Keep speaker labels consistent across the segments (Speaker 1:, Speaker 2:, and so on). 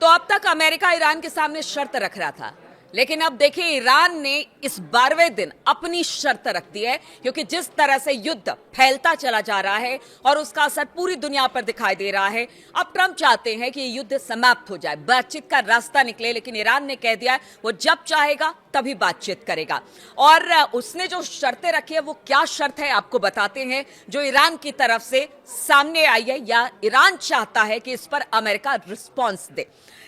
Speaker 1: तो अब तक अमेरिका ईरान के सामने शर्त रख रहा था, लेकिन अब देखिए ईरान ने इस 12वें दिन अपनी शर्त रख दी है, क्योंकि जिस तरह से युद्ध फैलता चला जा रहा है और उसका असर पूरी दुनिया पर दिखाई दे रहा है, अब ट्रंप चाहते हैं कि युद्ध समाप्त हो जाए, बातचीत का रास्ता निकले। लेकिन ईरान ने कह दिया है वो जब चाहेगा तभी बातचीत करेगा। और उसने जो शर्तें रखी है वो क्या शर्त है आपको बताते हैं, जो ईरान की तरफ से सामने आई है या ईरान चाहता है कि इस पर अमेरिका रिस्पॉन्स दे।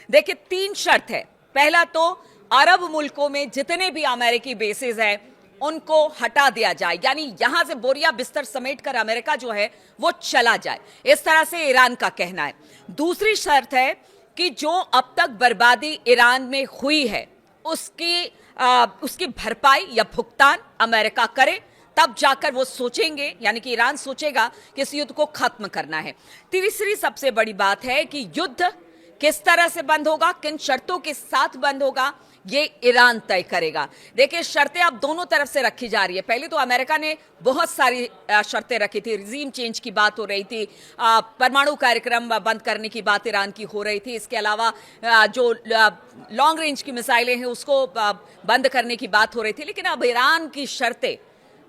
Speaker 1: देखिए 3 शर्त है। पहला तो अरब मुल्कों में जितने भी अमेरिकी बेसेस हैं उनको हटा दिया जाए, यानी यहां से बोरिया बिस्तर समेटकर अमेरिका जो है वो चला जाए, इस तरह से ईरान का कहना है। दूसरी शर्त है कि जो अब तक बर्बादी ईरान में हुई है उसकी भरपाई या भुगतान अमेरिका करे, तब जाकर वो सोचेंगे, यानी कि ईरान सोचेगा कि इस युद्ध को खत्म करना है। तीसरी सबसे बड़ी बात है कि युद्ध किस तरह से बंद होगा, किन शर्तों के साथ बंद होगा, ये ईरान तय करेगा। देखिए शर्तें अब दोनों तरफ से रखी जा रही है। पहले तो अमेरिका ने बहुत सारी शर्तें रखी थी, रिजीम चेंज की बात हो रही थी, परमाणु कार्यक्रम बंद करने की बात ईरान की हो रही थी, इसके अलावा जो लॉन्ग रेंज की मिसाइलें हैं उसको बंद करने की बात हो रही थी। लेकिन अब ईरान की शर्तें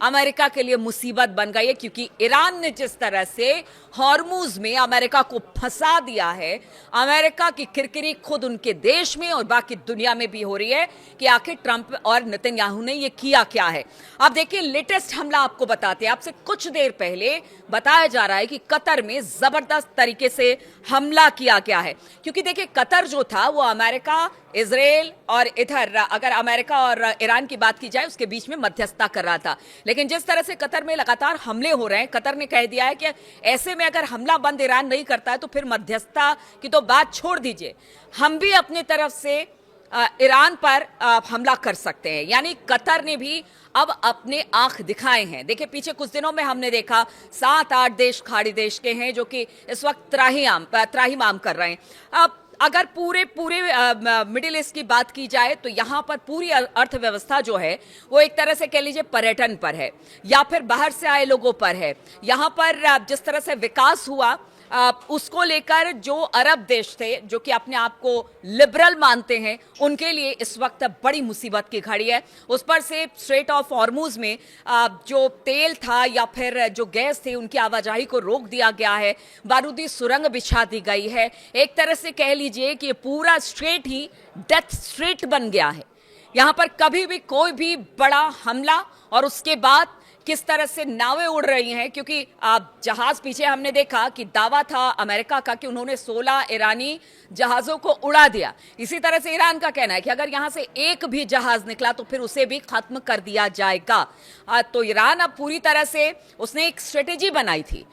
Speaker 1: अमेरिका के लिए मुसीबत बन गई है, क्योंकि ईरान ने जिस तरह से हॉर्मुज में अमेरिका को फंसा दिया है, अमेरिका की किरकिरी खुद उनके देश में और बाकी दुनिया में भी हो रही है कि आखिर ट्रंप और नेतन्याहू ने ये किया क्या है। अब देखिए लेटेस्ट हमला आपको बताते हैं। आपसे कुछ देर पहले बताया जा रहा है कि कतर में जबरदस्त तरीके से हमला किया गया है, क्योंकि देखिए कतर जो था वो अमेरिका, इजराइल और इधर अगर अमेरिका और ईरान की बात की जाए उसके बीच में मध्यस्थता कर रहा था। लेकिन जिस तरह से कतर में लगातार हमले हो रहे हैं, कतर ने कह दिया है कि ऐसे में अगर हमला बंद ईरान नहीं करता है तो फिर मध्यस्थता की तो बात छोड़ दीजिए, हम भी अपनी तरफ से ईरान पर हमला कर सकते हैं। यानी कतर ने भी अब अपने आंख दिखाए हैं। देखिए पीछे कुछ दिनों में हमने देखा 7-8 देश खाड़ी देश के हैं जो कि इस वक्त त्राहिमाम कर रहे हैं। अब अगर पूरे मिडिल ईस्ट की बात की जाए तो यहाँ पर पूरी अर्थव्यवस्था जो है वो एक तरह से कह लीजिए पर्यटन पर है या फिर बाहर से आए लोगों पर है। यहाँ पर जिस तरह से विकास हुआ उसको लेकर जो अरब देश थे जो कि अपने आप को लिबरल मानते हैं, उनके लिए इस वक्त बड़ी मुसीबत की घड़ी है। उस पर से स्ट्रेट ऑफ हॉर्मुज में जो तेल था या फिर जो गैस थे उनकी आवाजाही को रोक दिया गया है, बारूदी सुरंग बिछा दी गई है। एक तरह से कह लीजिए कि पूरा स्ट्रेट ही डेथ स्ट्रेट बन गया है। यहाँ पर कभी भी कोई भी बड़ा हमला और उसके बाद किस तरह से नावें उड़ रही हैं, क्योंकि जहाज पीछे हमने देखा कि दावा था अमेरिका का कि उन्होंने 16 ईरानी जहाज़ों को उड़ा दिया। इसी तरह से ईरान का कहना है कि अगर यहां से एक भी जहाज निकला तो फिर उसे भी खत्म कर दिया जाएगा। तो ईरान अब पूरी तरह से उसने एक स्ट्रेटेजी बनाई थी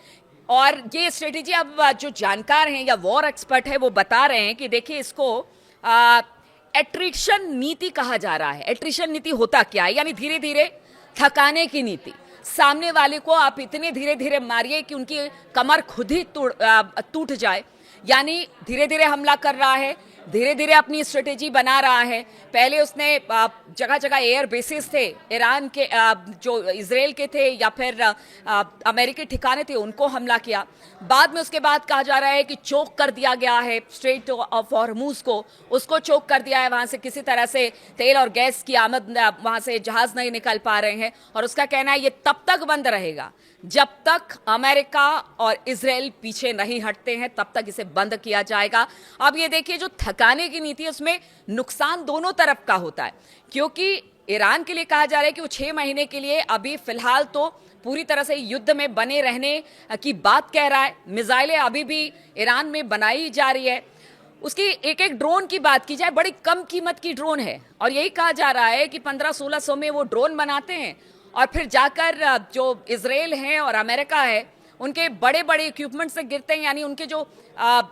Speaker 1: और ये स्ट्रेटेजी अब जो जानकार हैं या वॉर एक्सपर्ट है वो बता रहे हैं कि देखिए इसको एट्रिशन नीति कहा जा रहा है। एट्रिशन नीति होता क्या है, यानी धीरे धीरे थकाने की नीति। सामने वाले को आप इतने धीरे धीरे मारिए कि उनकी कमर खुद ही टूट जाए, यानी धीरे धीरे हमला कर रहा है, धीरे धीरे अपनी स्ट्रेटेजी बना रहा है। पहले उसने जगह जगह एयर बेसिस थे ईरान के, जो इजराइल के थे या फिर अमेरिकी ठिकाने थे, उनको हमला किया। बाद में उसके बाद कहा जा रहा है कि चोक कर दिया गया है स्ट्रेट ऑफ हॉर्मुज को, उसको चोक कर दिया है। वहां से किसी तरह से तेल और गैस की आमद, वहां से जहाज नहीं निकल पा रहे हैं और उसका कहना है ये तब तक बंद रहेगा जब तक अमेरिका और इजराइल पीछे नहीं हटते हैं, तब तक इसे बंद किया जाएगा। अब ये देखिए जो थकाने की नीति है उसमें नुकसान दोनों तरफ का होता है, क्योंकि ईरान के लिए कहा जा रहा है कि वो 6 महीने के लिए अभी फिलहाल तो पूरी तरह से युद्ध में बने रहने की बात कह रहा है। मिसाइलें अभी भी ईरान में बनाई जा रही है। उसकी एक एक ड्रोन की बात की जाए, बड़ी कम कीमत की ड्रोन है और यही कहा जा रहा है कि 1500-1600 में वो ड्रोन बनाते हैं और फिर जाकर जो इजराइल है और अमेरिका है उनके बड़े बड़े इक्विपमेंट से गिरते हैं, यानी उनके जो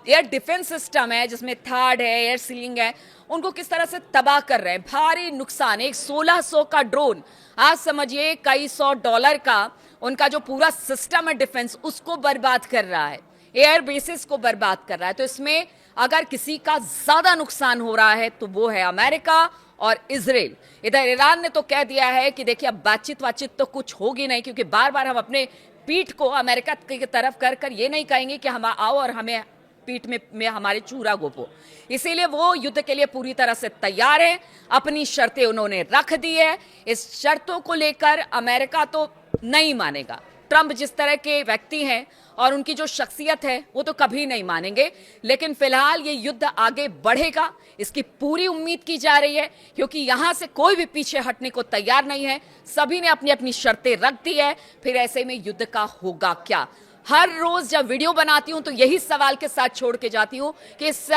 Speaker 1: एयर डिफेंस सिस्टम है जिसमें थर्ड है, एयर सीलिंग है, उनको किस तरह से तबाह कर रहे हैं। भारी नुकसान। एक 1600 का ड्रोन, आज समझिए कई $100 का उनका जो पूरा सिस्टम है डिफेंस, उसको बर्बाद कर रहा है, एयर बेसिस को बर्बाद कर रहा है। तो इसमें अगर किसी का ज्यादा नुकसान हो रहा है तो वो है अमेरिका और इजराइल। इधर ईरान ने तो कह दिया है कि देखिए अब बातचीत तो कुछ होगी नहीं, क्योंकि बार बार हम अपने पीठ को अमेरिका की तरफ कर ये नहीं कहेंगे कि हम आओ और हमें पीठ में हमारे चूरा गोपो। इसीलिए वो युद्ध के लिए पूरी तरह से तैयार है, अपनी शर्तें उन्होंने रख दी है। इस शर्तों को लेकर अमेरिका तो नहीं मानेगा। ट्रंप जिस तरह के व्यक्ति हैं और उनकी जो शख्सियत है वो तो कभी नहीं मानेंगे, लेकिन फिलहाल ये युद्ध आगे बढ़ेगा, इसकी पूरी उम्मीद की जा रही है, क्योंकि यहां से कोई भी पीछे हटने को तैयार नहीं है। सभी ने अपनी अपनी शर्तें रख दी है। फिर ऐसे में युद्ध का होगा क्या? हर रोज जब वीडियो बनाती हूं तो यही सवाल के साथ छोड़ के जाती हूं कि इस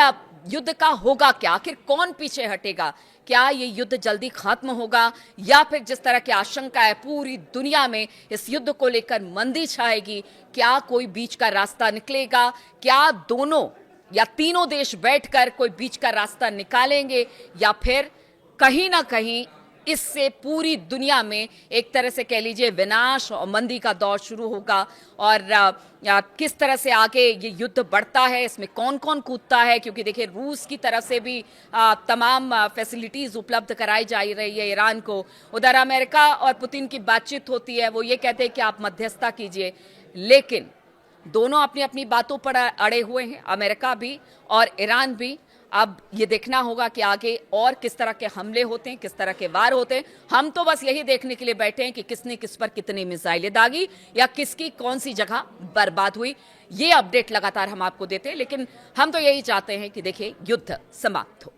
Speaker 1: युद्ध का होगा क्या? आखिर कौन पीछे हटेगा? क्या ये युद्ध जल्दी खत्म होगा, या फिर जिस तरह की आशंका है पूरी दुनिया में इस युद्ध को लेकर मंदी छाएगी? क्या कोई बीच का रास्ता निकलेगा? क्या दोनों या तीनों देश बैठकर कोई बीच का रास्ता निकालेंगे, या फिर कहीं ना कहीं इससे पूरी दुनिया में एक तरह से कह लीजिए विनाश और मंदी का दौर शुरू होगा? और किस तरह से आगे ये युद्ध बढ़ता है, इसमें कौन कौन कूदता है? क्योंकि देखिए रूस की तरफ से भी तमाम फैसिलिटीज़ उपलब्ध कराई जा रही है ईरान को। उधर अमेरिका और पुतिन की बातचीत होती है, वो ये कहते हैं कि आप मध्यस्थता कीजिए, लेकिन दोनों अपनी अपनी बातों पर अड़े हुए हैं, अमेरिका भी और ईरान भी। अब ये देखना होगा कि आगे और किस तरह के हमले होते हैं, किस तरह के वार होते हैं। हम तो बस यही देखने के लिए बैठे हैं कि किसने किस पर कितनी मिसाइलें दागी या किसकी कौन सी जगह बर्बाद हुई। ये अपडेट लगातार हम आपको देते हैं, लेकिन हम तो यही चाहते हैं कि देखिए युद्ध समाप्त हो।